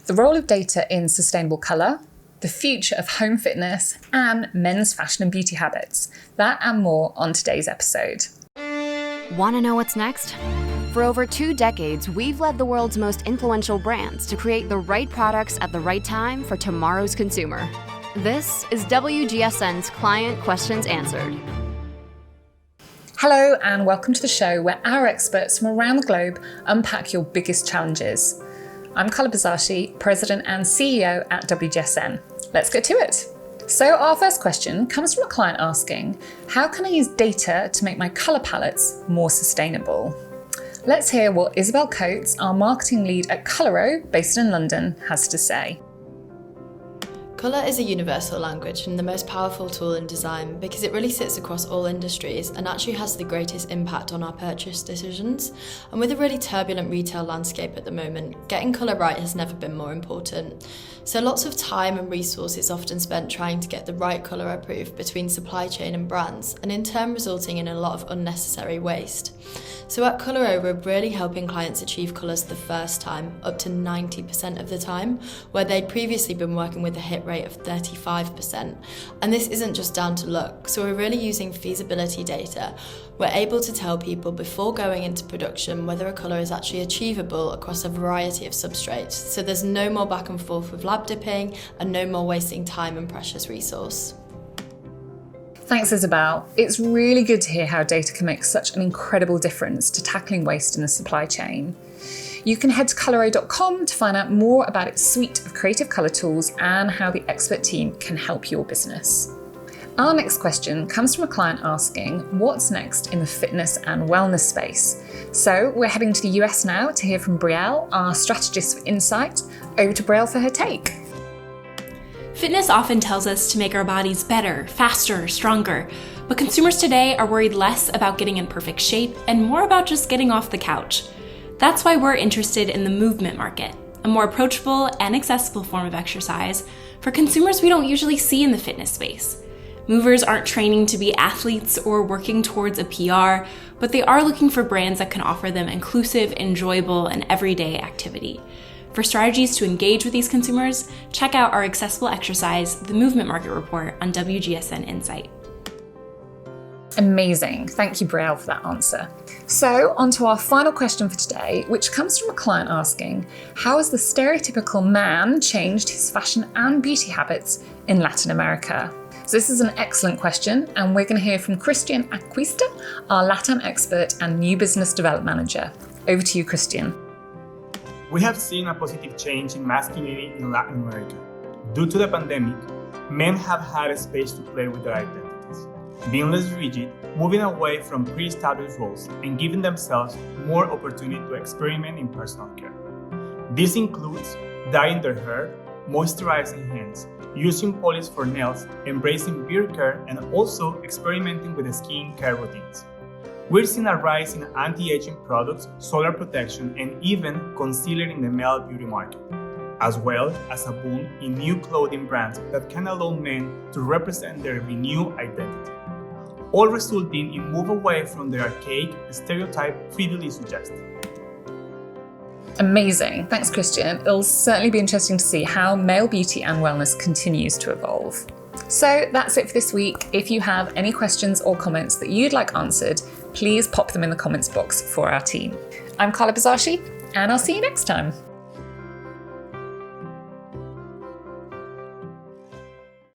the role of data in sustainable colour, the future of home fitness, and men's fashion and beauty habits. That and more on today's episode. Want to know what's next? For over 2 decades, we've led the world's most influential brands to create the right products at the right time for tomorrow's consumer. This is WGSN's Client Questions Answered. Hello and welcome to the show where our experts from around the globe unpack your biggest challenges. I'm Carla Bazzashi, President and CEO at WGSN. Let's get to it. So our first question comes from a client asking, how can I use data to make my colour palettes more sustainable? Let's hear what Isabel Coates, our marketing lead at Coloro, based in London, has to say. Colour is a universal language and the most powerful tool in design because it really sits across all industries and actually has the greatest impact on our purchase decisions. And with a really turbulent retail landscape at the moment, getting colour right has never been more important. So lots of time and resources often spent trying to get the right colour approved between supply chain and brands, and in turn resulting in a lot of unnecessary waste. So at Coloro, we're really helping clients achieve colours the first time, up to 90% of the time, where they'd previously been working with a hit rate of 35%. And this isn't just down to luck, so we're really using feasibility data. We're able to tell people before going into production whether a colour is actually achievable across a variety of substrates, so there's no more back and forth with lab dipping and no more wasting time and precious resource. Thanks, Isabel. It's really good to hear how data can make such an incredible difference to tackling waste in the supply chain. You can head to coloro.com to find out more about its suite of creative colour tools and how the expert team can help your business. Our next question comes from a client asking, what's next in the fitness and wellness space? So we're heading to the US now to hear from Brielle, our strategist for Insight. Over to Brielle for her take. Fitness often tells us to make our bodies better, faster, stronger, but consumers today are worried less about getting in perfect shape and more about just getting off the couch. That's why we're interested in the movement market, a more approachable and accessible form of exercise for consumers we don't usually see in the fitness space. Movers aren't training to be athletes or working towards a PR, but they are looking for brands that can offer them inclusive, enjoyable, and everyday activity. For strategies to engage with these consumers, check out our accessible exercise, the Movement Market Report on WGSN Insight. Amazing. Thank you, Brielle, for that answer. So on to our final question for today, which comes from a client asking, how has the stereotypical man changed his fashion and beauty habits in Latin America? So this is an excellent question, and we're going to hear from Christian Acquista, our LATAM expert and new business development manager. Over to you, Christian. We have seen a positive change in masculinity in Latin America. Due to the pandemic, men have had a space to play with their identities, being less rigid, moving away from pre-established roles, and giving themselves more opportunity to experiment in personal care. This includes dyeing their hair, moisturizing hands, using polish for nails, embracing beard care, and also experimenting with skin care routines. We're seeing a rise in anti-aging products, solar protection, and even concealer in the male beauty market, as well as a boom in new clothing brands that can allow men to represent their renewed identity, all resulting in move away from the archaic stereotype previously suggested. Amazing. Thanks, Christian. It'll certainly be interesting to see how male beauty and wellness continues to evolve. So that's it for this week. If you have any questions or comments that you'd like answered, please pop them in the comments box for our team. I'm Carla Bazzashi, and I'll see you next time.